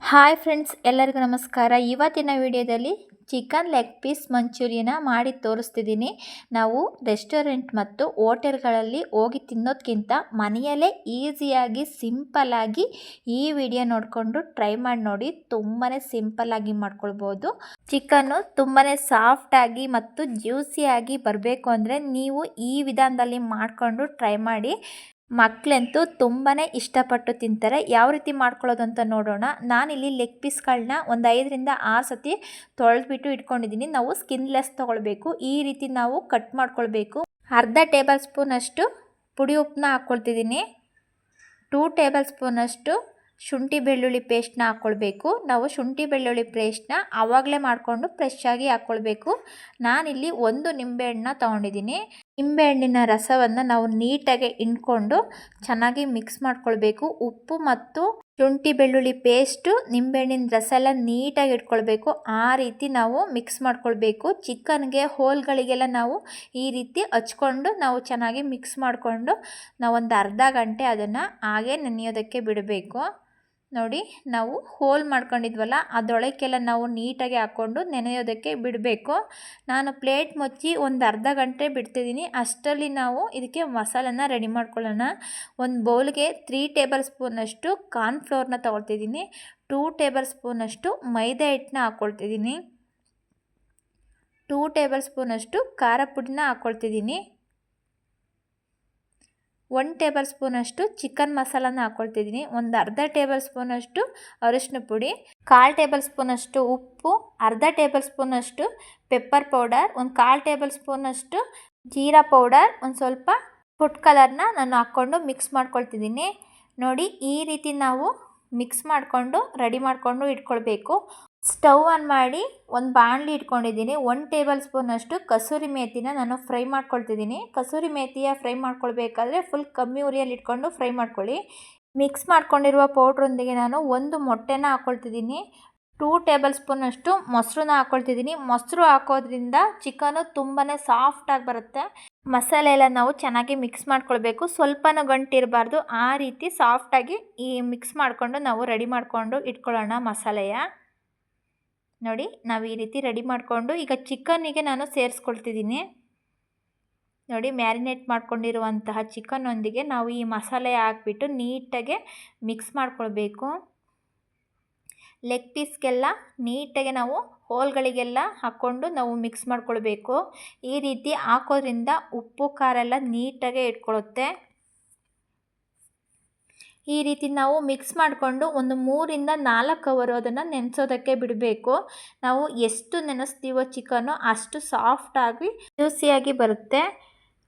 Hi friends, ಎಲ್ಲರಿಗೂ ನಮಸ್ಕಾರ. ಇವತ್ತಿನ ವಿಡಿಯೋದಲ್ಲಿ ಚಿಕನ್ ಲೆಗ್ ಪೀಸ್ ಮಂಚೂರಿಯನ ಮಾಡಿ ತೋರಿಸ್ತಿದ್ದೀನಿ. ನಾವು ರೆಸ್ಟೋರೆಂಟ್ ಮತ್ತು ಹೋಟೆಲ್ಗಳಲ್ಲಿ ಹೋಗಿ ತಿನ್ನೋದಕ್ಕಿಂತ ಮನೆಯಲ್ಲೇ ಈಸಿಯಾಗಿ ಸಿಂಪಲ್ಲಾಗಿ ಈ ವಿಡಿಯೋ ನೋಡಿಕೊಂಡು ಟ್ರೈ ಮಾಡಿ ನೋಡಿ. ತುಂಬಾ ಸಿಂಪಲ್ಲಾಗಿ ಮಾಡ್ಕೊಳ್ಬೋದು. ಚಿಕನ್ನು ತುಂಬಾ ಸಾಫ್ಟಾಗಿ ಮತ್ತು ಜ್ಯೂಸಿಯಾಗಿ ಬರಬೇಕು ಅಂದರೆ ನೀವು ಈ ವಿಧಾನದಲ್ಲಿ ಮಾಡಿಕೊಂಡು ಟ್ರೈ ಮಾಡಿ. ಮಕ್ಕಳಂತೂ ತುಂಬಾ ಇಷ್ಟಪಟ್ಟು ತಿಂತಾರೆ. ಯಾವ ರೀತಿ ಮಾಡ್ಕೊಳ್ಳೋದು ಅಂತ ನೋಡೋಣ. ನಾನಿಲ್ಲಿ ಲೆಗ್ ಪೀಸ್ಗಳನ್ನ ಒಂದು 5-6 ಸತಿ ತೊಳೆದ್ಬಿಟ್ಟು ಇಟ್ಕೊಂಡಿದ್ದೀನಿ. ನಾವು ಸ್ಕಿನ್ಲೆಸ್ ತೊಗೊಳ್ಬೇಕು. ಈ ರೀತಿ ನಾವು ಕಟ್ ಮಾಡ್ಕೊಳ್ಬೇಕು. ಅರ್ಧ ಟೇಬಲ್ ಸ್ಪೂನಷ್ಟು ಪುಡಿ ಉಪ್ಪನ್ನ ಹಾಕ್ಕೊಳ್ತಿದ್ದೀನಿ. 2 ಟೇಬಲ್ ಸ್ಪೂನಷ್ಟು ಶುಂಠಿ ಬೆಳ್ಳುಳ್ಳಿ ಪೇಸ್ಟ್ನ ಹಾಕ್ಕೊಳ್ಬೇಕು. ನಾವು ಶುಂಠಿ ಬೆಳ್ಳುಳ್ಳಿ ಪೇಸ್ಟ್ನ ಆವಾಗಲೇ ಮಾಡಿಕೊಂಡು ಫ್ರೆಶ್ ಆಗಿ ಹಾಕ್ಕೊಳ್ಬೇಕು. ನಾನಿಲ್ಲಿ 1 ನಿಂಬೆಹಣ್ಣನ್ನ ತೊಗೊಂಡಿದ್ದೀನಿ. ನಿಂಬೆಹಣ್ಣಿನ ರಸವನ್ನು ನಾವು ನೀಟಾಗಿ ಹಿಂಡ್ಕೊಂಡು ಚೆನ್ನಾಗಿ ಮಿಕ್ಸ್ ಮಾಡ್ಕೊಳ್ಬೇಕು. ಉಪ್ಪು ಮತ್ತು ಶುಂಠಿ ಬೆಳ್ಳುಳ್ಳಿ ಪೇಸ್ಟು ನಿಂಬೆಹಣ್ಣಿನ ರಸ ಎಲ್ಲ ನೀಟಾಗಿ ಇಟ್ಕೊಳ್ಬೇಕು. ಆ ರೀತಿ ನಾವು ಮಿಕ್ಸ್ ಮಾಡ್ಕೊಳ್ಬೇಕು. ಚಿಕನ್ಗೆ ಹೋಲ್ಗಳಿಗೆಲ್ಲ ನಾವು ಈ ರೀತಿ ಹಚ್ಕೊಂಡು ನಾವು ಚೆನ್ನಾಗಿ ಮಿಕ್ಸ್ ಮಾಡಿಕೊಂಡು ನಾವು ಒಂದು ಅರ್ಧ ಗಂಟೆ ಅದನ್ನು ಹಾಗೆ ನೆನೆಯೋದಕ್ಕೆ ಬಿಡಬೇಕು. ನೋಡಿ, ನಾವು ಹೋಲ್ ಮಾಡ್ಕೊಂಡಿದ್ವಲ್ಲ ಅದರೊಳಕ್ಕೆಲ್ಲ ನಾವು ನೀಟಾಗಿ ಹಾಕ್ಕೊಂಡು ನೆನೆಯೋದಕ್ಕೆ ಬಿಡಬೇಕು. ನಾನು ಪ್ಲೇಟ್ ಮುಚ್ಚಿ ಒಂದು ಅರ್ಧ ಗಂಟೆ ಬಿಡ್ತಿದ್ದೀನಿ. ಅಷ್ಟರಲ್ಲಿ ನಾವು ಇದಕ್ಕೆ ಮಸಾಲನ ರೆಡಿ ಮಾಡ್ಕೊಳ್ಳೋಣ. ಒಂದು ಬೌಲ್ಗೆ 3 ಟೇಬಲ್ ಸ್ಪೂನಷ್ಟು ಕಾರ್ನ್ಫ್ಲೋರ್ನ ತೊಗೊಳ್ತಿದ್ದೀನಿ. 2 ಟೇಬಲ್ ಸ್ಪೂನಷ್ಟು ಮೈದಾ ಹಿಟ್ಟನ್ನ ಹಾಕ್ಕೊಳ್ತಿದ್ದೀನಿ. 2 ಟೇಬಲ್ ಸ್ಪೂನಷ್ಟು ಖಾರ ಪುಡಿನ ಹಾಕ್ಕೊಳ್ತಿದ್ದೀನಿ. 1 ಟೇಬಲ್ ಸ್ಪೂನಷ್ಟು ಚಿಕನ್ ಮಸಾಲಾನ ಹಾಕ್ಕೊಳ್ತಿದ್ದೀನಿ. ಒಂದು ಅರ್ಧ ಟೇಬಲ್ ಸ್ಪೂನಷ್ಟು ಅರಿಶಿನ ಪುಡಿ, 1/4 ಟೇಬಲ್ ಸ್ಪೂನಷ್ಟು ಉಪ್ಪು, ಅರ್ಧ ಟೇಬಲ್ ಸ್ಪೂನಷ್ಟು ಪೆಪ್ಪರ್ ಪೌಡರ್, ಒಂದು 1/4 ಟೇಬಲ್ ಸ್ಪೂನಷ್ಟು ಜೀರಾ ಪೌಡರ್, ಒಂದು ಸ್ವಲ್ಪ ಫುಡ್ ಕಲರ್ನ ನಾನು ಹಾಕ್ಕೊಂಡು ಮಿಕ್ಸ್ ಮಾಡ್ಕೊಳ್ತಿದ್ದೀನಿ. ನೋಡಿ, ಈ ರೀತಿ ನಾವು ಮಿಕ್ಸ್ ಮಾಡಿಕೊಂಡು ರೆಡಿ ಮಾಡಿಕೊಂಡು ಇಟ್ಕೊಳ್ಬೇಕು. ಸ್ಟವ್ ಆನ್ ಮಾಡಿ ಒಂದು ಬಾಣಲಿ ಇಟ್ಕೊಂಡಿದ್ದೀನಿ. 1 ಟೇಬಲ್ ಸ್ಪೂನಷ್ಟು ಕಸೂರಿ ಮೇಥಿನ ನಾನು ಫ್ರೈ ಮಾಡ್ಕೊಳ್ತಿದ್ದೀನಿ. ಕಸೂರಿ ಮೇಥಿಯ ಫ್ರೈ ಮಾಡ್ಕೊಳ್ಬೇಕಾದ್ರೆ ಫುಲ್ ಕಮ್ಮಿ ಉರಿಯಲ್ಲಿ ಇಟ್ಕೊಂಡು ಫ್ರೈ ಮಾಡ್ಕೊಳ್ಳಿ. ಮಿಕ್ಸ್ ಮಾಡ್ಕೊಂಡಿರುವ ಪೌಡ್ರೊಂದಿಗೆ ನಾನು 1 ಮೊಟ್ಟೆನ ಹಾಕ್ಕೊಳ್ತಿದ್ದೀನಿ. 2 ಟೇಬಲ್ ಸ್ಪೂನಷ್ಟು ಮೊಸರನ್ನ ಹಾಕ್ಕೊಳ್ತಿದ್ದೀನಿ. ಮೊಸರು ಹಾಕೋದ್ರಿಂದ ಚಿಕನು ತುಂಬಾ ಸಾಫ್ಟಾಗಿ ಬರುತ್ತೆ. ಮಸಾಲೆ ಎಲ್ಲ ನಾವು ಚೆನ್ನಾಗಿ ಮಿಕ್ಸ್ ಮಾಡ್ಕೊಳ್ಬೇಕು. ಸ್ವಲ್ಪನೂ ಗಂಟಿರಬಾರ್ದು. ಆ ರೀತಿ ಸಾಫ್ಟಾಗಿ ಈ ಮಿಕ್ಸ್ ಮಾಡಿಕೊಂಡು ನಾವು ರೆಡಿ ಮಾಡಿಕೊಂಡು ಇಟ್ಕೊಳ್ಳೋಣ ಮಸಾಲೆಯ. ನೋಡಿ, ನಾವು ಈ ರೀತಿ ರೆಡಿ ಮಾಡಿಕೊಂಡು ಈಗ ಚಿಕನ್ನಿಗೆ ನಾನು ಸೇರಿಸ್ಕೊಳ್ತಿದ್ದೀನಿ. ನೋಡಿ, ಮ್ಯಾರಿನೇಟ್ ಮಾಡ್ಕೊಂಡಿರುವಂತಹ ಚಿಕನ್ನೊಂದಿಗೆ ನಾವು ಈ ಮಸಾಲೆ ಹಾಕ್ಬಿಟ್ಟು ನೀಟಾಗಿ ಮಿಕ್ಸ್ ಮಾಡ್ಕೊಳ್ಬೇಕು. ಲೆಗ್ ಪೀಸ್ಗೆಲ್ಲ ನೀಟಾಗಿ ನಾವು ಹೋಲ್ಗಳಿಗೆಲ್ಲ ಹಾಕ್ಕೊಂಡು ನಾವು ಮಿಕ್ಸ್ ಮಾಡ್ಕೊಳ್ಬೇಕು. ಈ ರೀತಿ ಹಾಕೋದ್ರಿಂದ ಉಪ್ಪು ಖಾರ ಎಲ್ಲ ನೀಟಾಗೆ ಇಟ್ಕೊಳ್ಳುತ್ತೆ. ಈ ರೀತಿ ನಾವು ಮಿಕ್ಸ್ ಮಾಡಿಕೊಂಡು ಒಂದು 3-4 ಅವರ್ ಅದನ್ನು ನೆನೆಸೋದಕ್ಕೆ ಬಿಡಬೇಕು. ನಾವು ಎಷ್ಟು ನೆನೆಸ್ತೀವೋ ಚಿಕನ್ನು ಅಷ್ಟು ಸಾಫ್ಟಾಗಿ ಜ್ಯೂಸಿಯಾಗಿ ಬರುತ್ತೆ.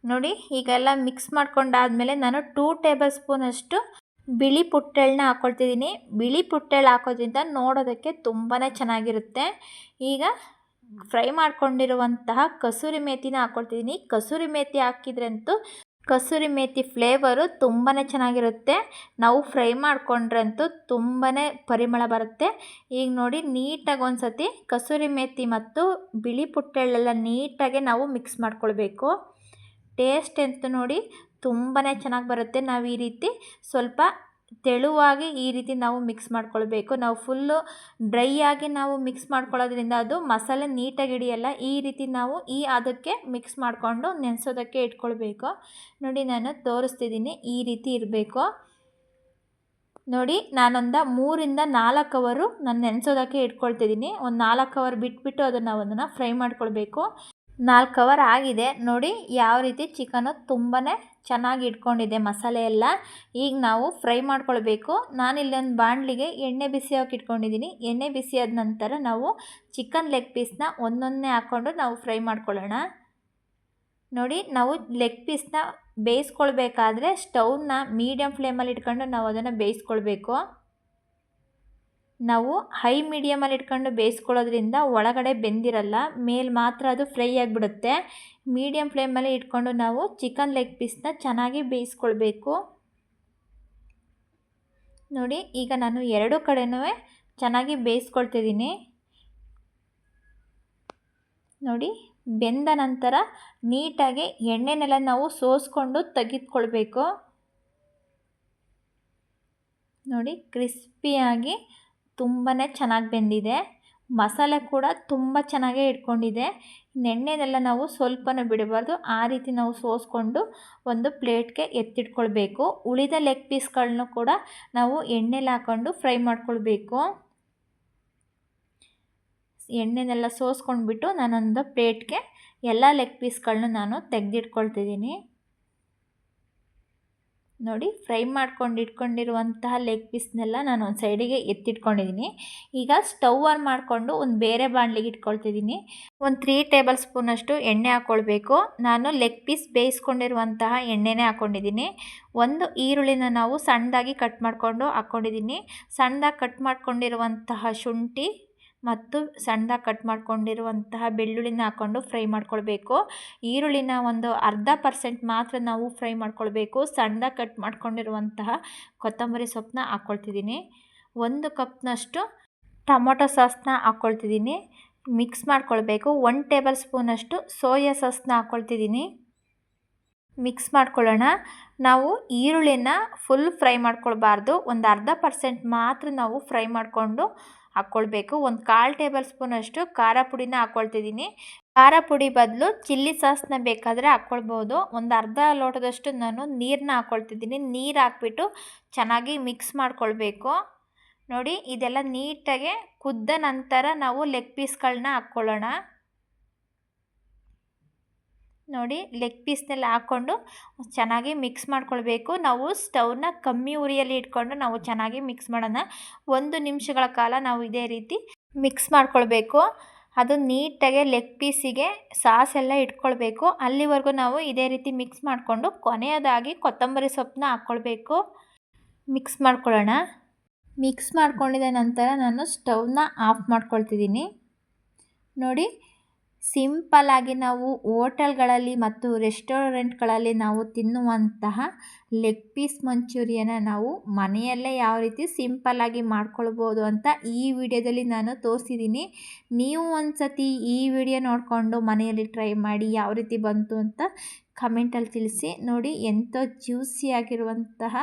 ನೋಡಿ, ಈಗೆಲ್ಲ ಮಿಕ್ಸ್ ಮಾಡ್ಕೊಂಡಾದಮೇಲೆ ನಾನು 2 ಟೇಬಲ್ ಸ್ಪೂನಷ್ಟು ಬಿಳಿ ಪುಟ್ಟೆಳ್ಳನ್ನ ಹಾಕ್ಕೊಳ್ತಿದ್ದೀನಿ. ಬಿಳಿ ಪುಟ್ಟೆಳ್ಳು ಹಾಕೋದ್ರಿಂದ ನೋಡೋದಕ್ಕೆ ತುಂಬಾ ಚೆನ್ನಾಗಿರುತ್ತೆ. ಈಗ ಫ್ರೈ ಮಾಡ್ಕೊಂಡಿರುವಂತಹ ಕಸೂರಿ ಮೇಥಿನ ಹಾಕ್ಕೊಳ್ತಿದ್ದೀನಿ. ಕಸೂರಿ ಮೇಥಿ ಹಾಕಿದ್ರಂತೂ ಕಸೂರಿ ಮೇಥಿ ಫ್ಲೇವರು ತುಂಬಾ ಚೆನ್ನಾಗಿರುತ್ತೆ. ನಾವು ಫ್ರೈ ಮಾಡ್ಕೊಂಡ್ರಂತೂ ತುಂಬಾ ಪರಿಮಳ ಬರುತ್ತೆ. ಈಗ ನೋಡಿ, ನೀಟಾಗಿ ಒಂದು ಸತಿ ಕಸೂರಿ ಮೇಥಿ ಮತ್ತು ಬಿಳಿ ಪುಟ್ಟೆಳ್ಳೆಲ್ಲ ನೀಟಾಗಿ ನಾವು ಮಿಕ್ಸ್ ಮಾಡ್ಕೊಳ್ಬೇಕು. ಟೇಸ್ಟ್ ಅಂತೂ ನೋಡಿ ತುಂಬಾ ಚೆನ್ನಾಗಿ ಬರುತ್ತೆ. ನಾವು ಈ ರೀತಿ ಸ್ವಲ್ಪ ತೆಳುವಾಗಿ ಈ ರೀತಿ ನಾವು ಮಿಕ್ಸ್ ಮಾಡ್ಕೊಳ್ಬೇಕು. ನಾವು ಫುಲ್ಲು ಡ್ರೈ ಆಗಿ ನಾವು ಮಿಕ್ಸ್ ಮಾಡ್ಕೊಳ್ಳೋದ್ರಿಂದ ಅದು ಮಸಾಲೆ ನೀಟಾಗಿ ಹಿಡಿಯಲ್ಲ. ಈ ರೀತಿ ನಾವು ಅದಕ್ಕೆ ಮಿಕ್ಸ್ ಮಾಡಿಕೊಂಡು ನೆನೆಸೋದಕ್ಕೆ ಇಟ್ಕೊಳ್ಬೇಕು. ನೋಡಿ, ನಾನು ತೋರಿಸ್ತಿದ್ದೀನಿ. ಈ ರೀತಿ ಇರಬೇಕು. ನೋಡಿ, ನಾನೊಂದು 3-4 ಅವರು ನಾನು ನೆನೆಸೋದಕ್ಕೆ ಇಟ್ಕೊಳ್ತಿದ್ದೀನಿ. ಒಂದು 4 ಅವರ್ ಬಿಟ್ಬಿಟ್ಟು ಅದನ್ನು ಫ್ರೈ ಮಾಡ್ಕೊಳ್ಬೇಕು. 4 ಅವರ್ ಆಗಿದೆ. ನೋಡಿ ಯಾವ ರೀತಿ ಚಿಕನು ತುಂಬಾ ಚೆನ್ನಾಗಿ ಇಟ್ಕೊಂಡಿದೆ ಮಸಾಲೆ ಎಲ್ಲ. ಈಗ ನಾವು ಫ್ರೈ ಮಾಡ್ಕೊಳ್ಬೇಕು. ನಾನಿಲ್ಲೊಂದು ಬಾಣಲಿಗೆ ಎಣ್ಣೆ ಬಿಸಿಯೋಕೆ ಇಟ್ಕೊಂಡಿದ್ದೀನಿ. ಎಣ್ಣೆ ಬಿಸಿಯಾದ ನಂತರ ನಾವು ಚಿಕನ್ ಲೆಗ್ ಪೀಸ್ನ ಒಂದೊಂದೇ ಹಾಕ್ಕೊಂಡು ನಾವು ಫ್ರೈ ಮಾಡ್ಕೊಳ್ಳೋಣ. ನೋಡಿ, ನಾವು ಲೆಗ್ ಪೀಸ್ನ ಬೇಯಿಸ್ಕೊಳ್ಬೇಕಾದ್ರೆ ಸ್ಟವ್ನ ಮೀಡಿಯಮ್ ಫ್ಲೇಮಲ್ಲಿ ಇಟ್ಕೊಂಡು ನಾವು ಅದನ್ನು ಬೇಯಿಸ್ಕೊಳ್ಬೇಕು. ನಾವು ಹೈ ಮೀಡಿಯಮಲ್ಲಿ ಇಟ್ಕೊಂಡು ಬೇಯಿಸ್ಕೊಳ್ಳೋದ್ರಿಂದ ಒಳಗಡೆ ಬೆಂದಿರಲ್ಲ, ಮೇಲೆ ಮಾತ್ರ ಅದು ಫ್ರೈ ಆಗಿಬಿಡುತ್ತೆ. ಮೀಡಿಯಮ್ ಫ್ಲೇಮಲ್ಲಿ ಇಟ್ಕೊಂಡು ನಾವು ಚಿಕನ್ ಲೆಗ್ ಪೀಸ್ನ ಚೆನ್ನಾಗಿ ಬೇಯಿಸ್ಕೊಳ್ಬೇಕು. ನೋಡಿ, ಈಗ ನಾನು 2 ಕಡೆನೂ ಚೆನ್ನಾಗಿ ಬೇಯಿಸ್ಕೊಳ್ತಿದ್ದೀನಿ. ನೋಡಿ, ಬೆಂದ ನಂತರ ನೀಟಾಗಿ ಎಣ್ಣೆನೆಲ್ಲ ನಾವು ಸೋಸ್ಕೊಂಡು ತೆಗೆದುಕೊಳ್ಬೇಕು. ನೋಡಿ, ಕ್ರಿಸ್ಪಿಯಾಗಿ ತುಂಬಾ ಚೆನ್ನಾಗಿ ಬೆಂದಿದೆ. ಮಸಾಲೆ ಕೂಡ ತುಂಬ ಚೆನ್ನಾಗೇ ಇಟ್ಕೊಂಡಿದೆ. ಎಣ್ಣೆನೆಲ್ಲ ನಾವು ಸ್ವಲ್ಪನೂ ಬಿಡಬಾರ್ದು. ಆ ರೀತಿ ನಾವು ಸೋಸ್ಕೊಂಡು ಒಂದು ಪ್ಲೇಟ್ಗೆ ಎತ್ತಿಟ್ಕೊಳ್ಬೇಕು. ಉಳಿದ ಲೆಗ್ ಪೀಸ್ಗಳನ್ನೂ ಕೂಡ ನಾವು ಎಣ್ಣೆಲಿ ಹಾಕ್ಕೊಂಡು ಫ್ರೈ ಮಾಡ್ಕೊಳ್ಬೇಕು. ಎಣ್ಣೆನೆಲ್ಲ ಸೋಸ್ಕೊಂಡ್ಬಿಟ್ಟು ನಾನೊಂದು ಪ್ಲೇಟ್ಗೆ ಎಲ್ಲ ಲೆಗ್ ಪೀಸ್ಗಳನ್ನ ನಾನು ತೆಗೆದಿಟ್ಕೊಳ್ತಿದ್ದೀನಿ. ನೋಡಿ, ಫ್ರೈ ಮಾಡ್ಕೊಂಡು ಇಟ್ಕೊಂಡಿರುವಂತಹ ಲೆಗ್ ಪೀಸ್ನೆಲ್ಲ ನಾನು ಒಂದು ಸೈಡಿಗೆ ಎತ್ತಿಟ್ಕೊಂಡಿದ್ದೀನಿ. ಈಗ ಸ್ಟವ್ ಆನ್ ಮಾಡಿಕೊಂಡು ಒಂದು ಬೇರೆ ಬಾಣಲಿಗೆ ಇಟ್ಕೊಳ್ತಿದ್ದೀನಿ. ಒಂದು 3 ಟೇಬಲ್ ಸ್ಪೂನಷ್ಟು ಎಣ್ಣೆ ಹಾಕ್ಕೊಳ್ಬೇಕು. ನಾನು ಲೆಗ್ ಪೀಸ್ ಬೇಯಿಸ್ಕೊಂಡಿರುವಂತಹ ಎಣ್ಣೆನೇ ಹಾಕ್ಕೊಂಡಿದ್ದೀನಿ. ಒಂದು ಈರುಳ್ಳಿನ ನಾವು ಸಣ್ಣದಾಗಿ ಕಟ್ ಮಾಡಿಕೊಂಡು ಹಾಕ್ಕೊಂಡಿದ್ದೀನಿ. ಸಣ್ಣದಾಗಿ ಕಟ್ ಮಾಡ್ಕೊಂಡಿರುವಂತಹ ಶುಂಠಿ ಮತ್ತು ಸಣ್ಣದಾಗಿ ಕಟ್ ಮಾಡ್ಕೊಂಡಿರುವಂತಹ ಬೆಳ್ಳುಳ್ಳಿನ ಹಾಕ್ಕೊಂಡು ಫ್ರೈ ಮಾಡ್ಕೊಳ್ಬೇಕು. ಈರುಳ್ಳಿನ ಒಂದು 1/2% ಮಾತ್ರ ನಾವು ಫ್ರೈ ಮಾಡ್ಕೊಳ್ಬೇಕು. ಸಣ್ಣದಾಗಿ ಕಟ್ ಮಾಡ್ಕೊಂಡಿರುವಂತಹ ಕೊತ್ತಂಬರಿ ಸೊಪ್ಪನ್ನ ಹಾಕ್ಕೊಳ್ತಿದ್ದೀನಿ. 1 ಕಪ್ನಷ್ಟು ಟೊಮೊಟೊ ಸಾಸ್ನ ಹಾಕ್ಕೊಳ್ತಿದ್ದೀನಿ. ಮಿಕ್ಸ್ ಮಾಡ್ಕೊಳ್ಬೇಕು. 1 ಟೇಬಲ್ ಸ್ಪೂನಷ್ಟು ಸೋಯಾ ಸಾಸ್ನ ಹಾಕ್ಕೊಳ್ತಿದ್ದೀನಿ. ಮಿಕ್ಸ್ ಮಾಡ್ಕೊಳ್ಳೋಣ. ನಾವು ಈರುಳ್ಳಿನ ಫುಲ್ ಫ್ರೈ ಮಾಡ್ಕೊಳ್ಬಾರ್ದು. ಒಂದು 1/2% ಮಾತ್ರ ನಾವು ಫ್ರೈ ಮಾಡಿಕೊಂಡು ಹಾಕ್ಕೊಳ್ಬೇಕು. ಒಂದು 1/4 ಟೇಬಲ್ ಸ್ಪೂನಷ್ಟು ಖಾರ ಪುಡಿನ ಹಾಕ್ಕೊಳ್ತಿದ್ದೀನಿ. ಖಾರ ಪುಡಿ ಬದಲು ಚಿಲ್ಲಿ ಸಾಸ್ನ ಬೇಕಾದರೆ ಹಾಕ್ಕೊಳ್ಬೋದು. ಒಂದು ಅರ್ಧ ಲೋಟದಷ್ಟು ನಾನು ನೀರನ್ನ ಹಾಕ್ಕೊಳ್ತಿದ್ದೀನಿ. ನೀರು ಹಾಕ್ಬಿಟ್ಟು ಚೆನ್ನಾಗಿ ಮಿಕ್ಸ್ ಮಾಡ್ಕೊಳ್ಬೇಕು. ನೋಡಿ, ಇದೆಲ್ಲ ನೀಟಾಗಿ ಕುದ್ದ ನಂತರ ನಾವು ಲೆಗ್ ಪೀಸ್ಗಳನ್ನ ಹಾಕ್ಕೊಳ್ಳೋಣ. ನೋಡಿ, ಲೆಗ್ ಪೀಸ್ನೆಲ್ಲ ಹಾಕ್ಕೊಂಡು ಚೆನ್ನಾಗಿ ಮಿಕ್ಸ್ ಮಾಡ್ಕೊಳ್ಬೇಕು. ನಾವು ಸ್ಟವ್ನ ಕಮ್ಮಿ ಉರಿಯಲ್ಲಿ ಇಟ್ಕೊಂಡು ನಾವು ಚೆನ್ನಾಗಿ ಮಿಕ್ಸ್ ಮಾಡೋಣ. 1 ನಿಮಿಷಗಳ ಕಾಲ ನಾವು ಇದೇ ರೀತಿ ಮಿಕ್ಸ್ ಮಾಡ್ಕೊಳ್ಬೇಕು. ಅದು ನೀಟಾಗಿ ಲೆಗ್ ಪೀಸಿಗೆ ಸಾಸ್ ಎಲ್ಲ ಇಟ್ಕೊಳ್ಬೇಕು. ಅಲ್ಲಿವರೆಗೂ ನಾವು ಇದೇ ರೀತಿ ಮಿಕ್ಸ್ ಮಾಡಿಕೊಂಡು ಕೊನೆಯದಾಗಿ ಕೊತ್ತಂಬರಿ ಸೊಪ್ಪನ್ನ ಹಾಕ್ಕೊಳ್ಬೇಕು. ಮಿಕ್ಸ್ ಮಾಡ್ಕೊಳ್ಳೋಣ. ಮಿಕ್ಸ್ ಮಾಡ್ಕೊಂಡಿದ ನಂತರ ನಾನು ಸ್ಟವ್ನ ಆಫ್ ಮಾಡ್ಕೊಳ್ತಿದ್ದೀನಿ. ನೋಡಿ, ಸಿಂಪಲ್ಲಾಗಿ ನಾವು ಹೋಟೆಲ್ಗಳಲ್ಲಿ ಮತ್ತು ರೆಸ್ಟೋರೆಂಟ್ಗಳಲ್ಲಿ ನಾವು ತಿನ್ನುವಂತಹ ಲೆಗ್ ಪೀಸ್ ಮಂಚೂರಿಯನ ನಾವು ಮನೆಯಲ್ಲೇ ಯಾವ ರೀತಿ ಸಿಂಪಲ್ಲಾಗಿ ಮಾಡ್ಕೊಳ್ಬೋದು ಅಂತ ಈ ವಿಡಿಯೋದಲ್ಲಿ ನಾನು ತೋರಿಸಿದ್ದೀನಿ. ನೀವು ಒಂದು ಸತಿ ಈ ವಿಡಿಯೋ ನೋಡಿಕೊಂಡು ಮನೆಯಲ್ಲಿ ಟ್ರೈ ಮಾಡಿ ಯಾವ ರೀತಿ ಬಂತು ಅಂತ ಕಮೆಂಟಲ್ಲಿ ತಿಳಿಸಿ. ನೋಡಿ, ಎಂಥ ಜ್ಯೂಸಿಯಾಗಿರುವಂತಹ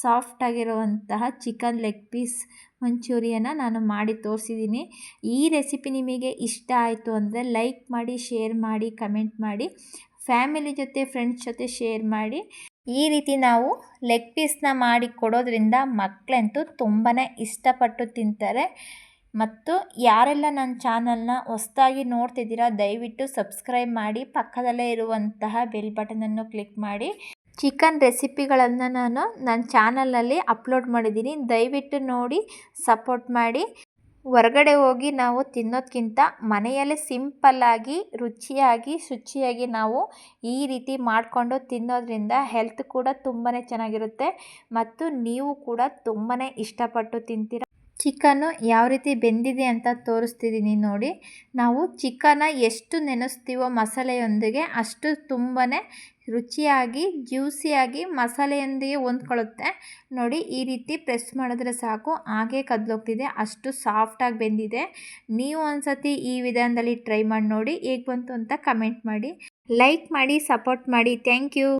ಸಾಫ್ಟಾಗಿರುವಂತಹ ಚಿಕನ್ ಲೆಗ್ ಪೀಸ್ ಮಂಚೂರಿಯನ ನಾನು ಮಾಡಿ ತೋರಿಸಿದ್ದೀನಿ. ಈ ರೆಸಿಪಿ ನಿಮಗೆ ಇಷ್ಟ ಆಯಿತು ಅಂದರೆ ಲೈಕ್ ಮಾಡಿ, ಶೇರ್ ಮಾಡಿ, ಕಮೆಂಟ್ ಮಾಡಿ, ಫ್ಯಾಮಿಲಿ ಜೊತೆ ಫ್ರೆಂಡ್ಸ್ ಜೊತೆ ಶೇರ್ ಮಾಡಿ. ಈ ರೀತಿ ನಾವು ಲೆಗ್ ಪೀಸ್ನ ಮಾಡಿ ಕೊಡೋದ್ರಿಂದ ಮಕ್ಕಳಂತೂ ತುಂಬಾ ಇಷ್ಟಪಟ್ಟು ತಿಂತಾರೆ. ಮತ್ತು ಯಾರೆಲ್ಲ ನನ್ನ ಚಾನಲ್ನ ಹೊಸದಾಗಿ ನೋಡ್ತಿದ್ದೀರಾ ದಯವಿಟ್ಟು ಸಬ್ಸ್ಕ್ರೈಬ್ ಮಾಡಿ, ಪಕ್ಕದಲ್ಲೇ ಇರುವಂತಹ ಬೆಲ್ ಬಟನನ್ನು ಕ್ಲಿಕ್ ಮಾಡಿ. ಚಿಕನ್ ರೆಸಿಪಿಗಳನ್ನು ನಾನು ನನ್ನ ಚಾನಲಲ್ಲಿ ಅಪ್ಲೋಡ್ ಮಾಡಿದ್ದೀನಿ. ದಯವಿಟ್ಟು ನೋಡಿ ಸಪೋರ್ಟ್ ಮಾಡಿ. ಹೊರಗಡೆ ಹೋಗಿ ನಾವು ತಿನ್ನೋದಕ್ಕಿಂತ ಮನೆಯಲ್ಲೇ ಸಿಂಪಲ್ಲಾಗಿ ರುಚಿಯಾಗಿ ಶುಚಿಯಾಗಿ ನಾವು ಈ ರೀತಿ ಮಾಡಿಕೊಂಡು ತಿನ್ನೋದ್ರಿಂದ ಹೆಲ್ತ್ ಕೂಡ ತುಂಬಾ ಚೆನ್ನಾಗಿರುತ್ತೆ ಮತ್ತು ನೀವು ಕೂಡ ತುಂಬಾ ಇಷ್ಟಪಟ್ಟು ತಿಂತೀರ. ಚಿಕನ್ನು ಯಾವ ರೀತಿ ಬೆಂದಿದೆ ಅಂತ ತೋರಿಸ್ತಿದ್ದೀನಿ ನೋಡಿ. ನಾವು ಚಿಕನ್ನ ಎಷ್ಟು ನೆನೆಸ್ತೀವೋ ಮಸಾಲೆಯೊಂದಿಗೆ ಅಷ್ಟು ತುಂಬಾ ರುಚಿಯಾಗಿ ಜ್ಯೂಸಿಯಾಗಿ ಮಸಾಲೆಯೊಂದಿಗೆ ಹೊಂದ್ಕೊಳ್ಳುತ್ತೆ. ನೋಡಿ, ಈ ರೀತಿ ಪ್ರೆಸ್ ಮಾಡಿದ್ರೆ ಸಾಕು, ಹಾಗೇ ಕದಲೋಗ್ತಿದೆ, ಅಷ್ಟು ಸಾಫ್ಟಾಗಿ ಬೆಂದಿದೆ. ನೀವು ಒಂದು ಸತಿ ಈ ವಿಧಾನದಲ್ಲಿ ಟ್ರೈ ಮಾಡಿ ನೋಡಿ, ಹೇಗೆ ಬಂತು ಅಂತ ಕಮೆಂಟ್ ಮಾಡಿ, ಲೈಕ್ ಮಾಡಿ, ಸಪೋರ್ಟ್ ಮಾಡಿ. Thank you.